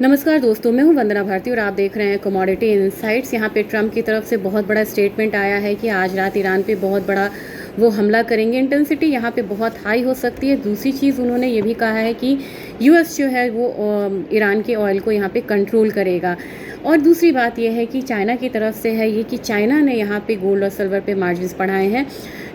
नमस्कार दोस्तों, मैं हूं वंदना भारती और आप देख रहे हैं कमोडिटी इनसाइट्स। यहां पे ट्रंप की तरफ से बहुत बड़ा स्टेटमेंट आया है कि आज रात ईरान पे बहुत बड़ा वो हमला करेंगे। इंटेंसिटी यहां पे बहुत हाई हो सकती है। दूसरी चीज़ उन्होंने ये भी कहा है कि यूएस जो है वो ईरान के ऑयल को यहां पे कंट्रोल करेगा। और दूसरी बात यह है कि चाइना की तरफ से है ये कि चाइना ने यहाँ पे गोल्ड और सिल्वर पे मार्जिन्स बढ़ाए हैं,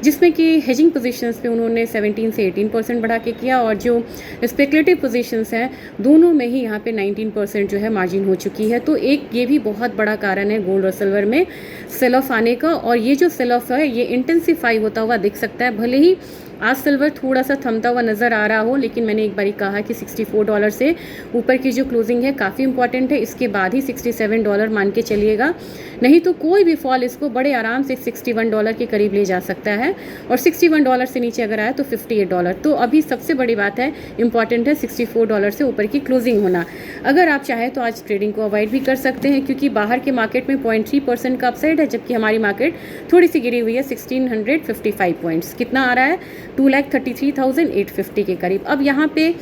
जिसमें कि हेजिंग पोजीशंस पे उन्होंने 17 से 18% बढ़ा के किया, और जो स्पेकुलेटिव पोजीशंस हैं दोनों में ही यहाँ पे 19% जो है मार्जिन हो चुकी है। तो एक ये भी बहुत बड़ा कारण है गोल्ड और सिल्वर में सेल ऑफ आने का, और ये जो सेल ऑफ है ये इंटेंसिफाई होता हुआ दिख सकता है। भले ही आज सिल्वर थोड़ा सा थमता हुआ नज़र आ रहा हो, लेकिन मैंने एक बारी कहा कि $64 से ऊपर की जो क्लोजिंग है काफ़ी इंपॉर्टेंट है। इसके बाद ही $67 मान के चलिएगा, नहीं तो कोई भी फॉल इसको बड़े आराम से $61 के करीब ले जा सकता है, और $61 से नीचे अगर आए तो $58। तो अभी सबसे बड़ी बात है, इंपॉर्टेंट है $64 से ऊपर की क्लोजिंग होना। अगर आप चाहें तो आज ट्रेडिंग को अवॉइड भी कर सकते हैं, क्योंकि बाहर के मार्केट में 0.3% का अपसाइड है, जबकि हमारी मार्केट थोड़ी सी गिरी हुई है 1655 पॉइंट्स। कितना आ रहा है? 2,33,850 के करीब। अब यहाँ पे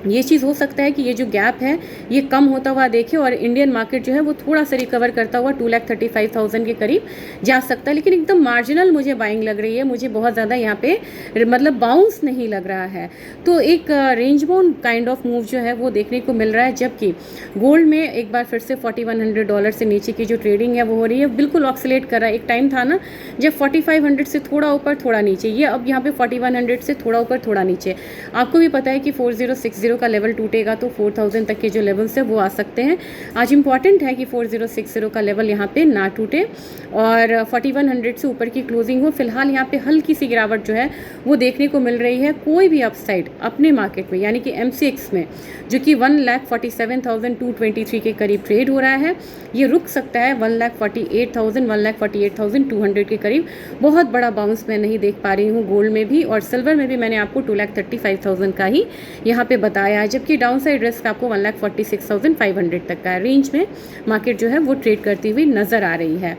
ये चीज़ हो सकता है कि ये जो गैप है ये कम होता हुआ देखे, और इंडियन मार्केट जो है वो थोड़ा सा रिकवर करता हुआ 2,35,000 के करीब जा सकता है। लेकिन एकदम मार्जिनल मुझे बाइंग लग रही है, मुझे बहुत ज़्यादा यहाँ पे मतलब बाउंस नहीं लग रहा है। तो एक range bound kind of move जो है वो देखने को मिल रहा है, जबकि गोल्ड में एक बार फिर से $4,100 से नीचे की जो ट्रेडिंग है वो हो रही है, बिल्कुल ऑक्सीलेट कर रहा है। एक टाइम था ना जब 4,500 से थोड़ा ऊपर थोड़ा नीचे, ये अब यहाँ पे 4,100 से थोड़ा ऊपर थोड़ा नीचे। आपको भी पता है कि 4060 का लेवल टूटेगा तो 4000 तक के जो लेवल्स है वो आ सकते हैं। आज इंपॉर्टेंट है कि 4060 का लेवल यहाँ पे ना टूटे और 4100 से ऊपर की क्लोजिंग हो। फिलहाल यहाँ पे हल्की सी गिरावट जो है वो देखने को मिल रही है। कोई भी अपसाइड अपने मार्केट में यानी कि MCX में, जो कि 1,47,223 के करीब ट्रेड हो रहा है, ये रुक सकता है 1,48,000 1,48,200 के करीब। बहुत बड़ा बाउंस मैं नहीं देख पा रही हूँ गोल्ड में भी, और सिल्वर में भी मैंने आपको 2,35,000 का ही यहाँ पे बताया है, जबकि डाउन साइड रिस्क आपको 1,46,500 तक का रेंज में मार्केट जो है वो ट्रेड करती हुई नज़र आ रही है।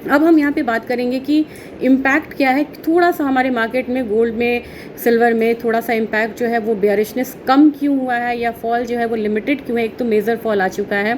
अब हम यहाँ पे बात करेंगे कि इम्पैक्ट क्या है। थोड़ा सा हमारे मार्केट में गोल्ड में सिल्वर में थोड़ा सा इम्पैक्ट जो है वो बेयरिशनेस कम क्यों हुआ है, या फॉल जो है वो लिमिटेड क्यों है। एक तो मेजर फॉल आ चुका है,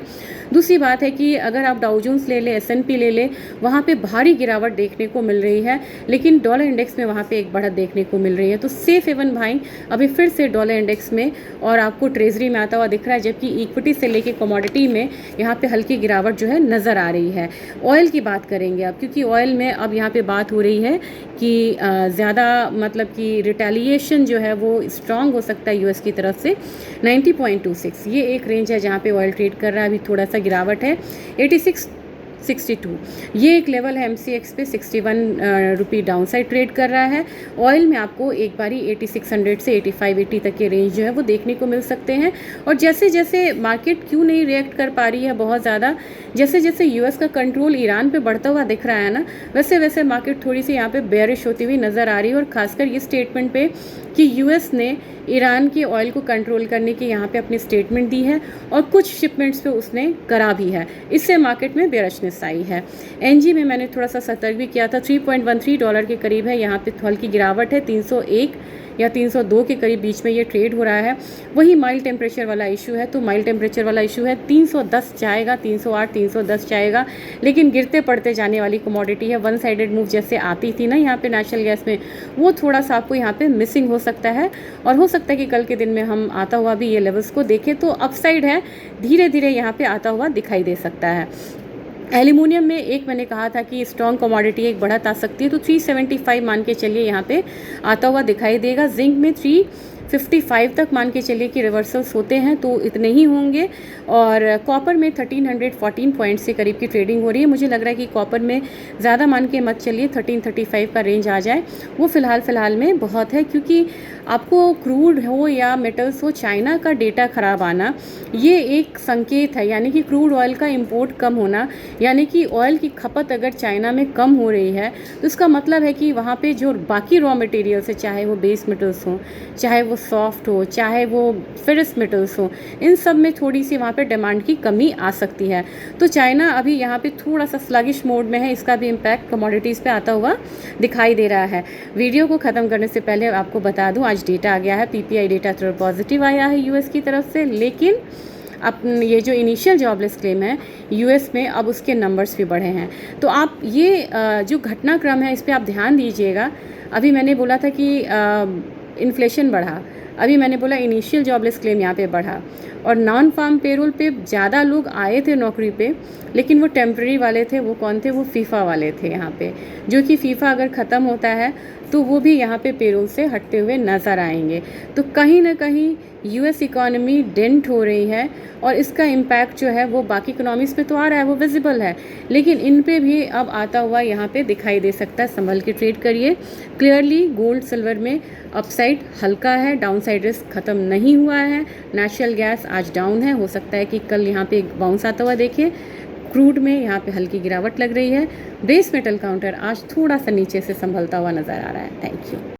दूसरी बात है कि अगर आप डाउ जोन्स ले लें, S&P ले लें, वहाँ पे भारी गिरावट देखने को मिल रही है, लेकिन डॉलर इंडेक्स में वहाँ पे एक बढ़त देखने को मिल रही है। तो सेफ हेवन भाई अभी फिर से डॉलर इंडेक्स में और आपको ट्रेजरी में आता हुआ दिख रहा है, जबकि इक्विटी से लेके कमोडिटी में यहाँ पे हल्की गिरावट जो है नज़र आ रही है। ऑयल की बात करेंगे अब, क्योंकि ऑयल में अब यहाँ पे बात हो रही है कि ज़्यादा मतलब कि रिटेलिएशन जो है वो स्ट्रांग हो सकता है यूएस की तरफ से। 90.26 ये एक रेंज है जहाँ पे ऑयल ट्रेड कर रहा है। अभी थोड़ा सा गिरावट है 86.62 ये एक लेवल है। MCX पे 61 रुपये डाउन साइड ट्रेड कर रहा है। ऑयल में आपको एक बारी 8600 से 8580 तक के रेंज जो है वो देखने को मिल सकते हैं। और जैसे जैसे मार्केट क्यों नहीं रिएक्ट कर पा रही है बहुत ज़्यादा, जैसे जैसे यूएस का कंट्रोल ईरान पे बढ़ता हुआ दिख रहा है ना, वैसे वैसे मार्केट थोड़ी सी यहाँ पे बेयरिश होती हुई नज़र आ रही है। और खासकर ये स्टेटमेंट पे कि यूएस ने ईरान के ऑयल को कंट्रोल करने की यहाँ पे अपनी स्टेटमेंट दी है, और कुछ शिपमेंट्स पे उसने करा भी है, इससे मार्केट में बेयरिशनेस आई है। एनजी में मैंने थोड़ा सा सतर्क भी किया था, $3.13 के करीब है, यहाँ पे हल्की गिरावट है। 301 या 302 के करीब बीच में ये ट्रेड हो रहा है। वही माइल्ड टेम्परेचर वाला इशू है, तो माइल्ड टेम्परेचर वाला इशू है 310 जाएगा, 308 310 जाएगा, लेकिन गिरते पड़ते जाने वाली कमोडिटी है। वन साइडेड मूव जैसे आती थी ना यहाँ पे नेचुरल गैस में, वो थोड़ा सा आपको यहाँ पे मिसिंग हो सकता है, और हो सकता है कि कल के दिन में हम आता हुआ भी ये लेवल्स को देखें तो अपसाइड है, धीरे धीरे यहाँ पे आता हुआ दिखाई दे सकता है। एल्यूमिनियम में एक मैंने कहा था कि स्ट्रॉन्ग कमोडिटी एक बढ़त आ सकती है, तो 375 मान के चलिए यहाँ पे आता हुआ दिखाई देगा। जिंक में 355 तक मान के चलिए कि रिवर्सल्स होते हैं, तो इतने ही होंगे। और कॉपर में 1314 पॉइंट्स के करीब की ट्रेडिंग हो रही है। मुझे लग रहा है कि कॉपर में ज़्यादा मान के मत चलिए, 1335 का रेंज आ जाए वो फ़िलहाल में बहुत है, क्योंकि आपको क्रूड हो या मेटल्स हो, चाइना का डेटा ख़राब आना ये एक संकेत है, यानी कि क्रूड ऑयल का इंपोर्ट कम होना, यानी कि ऑयल की खपत अगर चाइना में कम हो रही है तो इसका मतलब है कि वहाँ पे जो बाकी रॉ मटेरियल्स है, चाहे वो बेस मेटल्स हों, चाहे वो सॉफ्ट हो, चाहे वो फेरस मेटल्स हो, इन सब में थोड़ी सी वहाँ पे डिमांड की कमी आ सकती है। तो चाइना अभी यहाँ पे थोड़ा सा स्लगिश मोड में है, इसका भी इम्पैक्ट कमोडिटीज़ पे आता हुआ दिखाई दे रहा है। वीडियो को ख़त्म करने से पहले आपको बता दूँ, आज डेटा आ गया है, PPI डेटा थोड़ा पॉजिटिव आया है यूएस की तरफ से, लेकिन ये जो इनिशियल जॉबलेस क्लेम है यूएस में, अब उसके नंबर्स भी बढ़े हैं। तो आप ये जो घटनाक्रम है इस पे आप ध्यान दीजिएगा। अभी मैंने बोला था कि इन्फ्लेशन बढ़ा, अभी मैंने बोला इनिशियल जॉबलेस क्लेम यहाँ पे बढ़ा, और नॉन फार्म पेरोल पे ज़्यादा लोग आए थे नौकरी पे, लेकिन वो टेम्प्रेरी वाले थे। वो कौन थे? वो फीफा वाले थे यहाँ पे, जो कि फीफा अगर ख़त्म होता है तो वो भी यहाँ पे पेरोल से हटते हुए नज़र आएंगे। तो कहीं ना कहीं यूएस इकॉनमी डेंट हो रही है, और इसका इम्पैक्ट जो है वो बाकी इकोनॉमीज़ पे तो आ रहा है, वो विजिबल है, लेकिन इन पे भी अब आता हुआ यहाँ पे दिखाई दे सकता है। संभल के ट्रेड करिए। क्लियरली गोल्ड सिल्वर में अपसाइड हल्का है, डाउनसाइड रिस्क ख़त्म नहीं हुआ है। नेचुरल गैस आज डाउन है, हो सकता है कि कल यहाँ पे एक बाउंस आता हुआ देखिए। क्रूड में यहाँ पे हल्की गिरावट लग रही है। बेस मेटल काउंटर आज थोड़ा सा नीचे से संभलता हुआ नज़र आ रहा है। Thank you.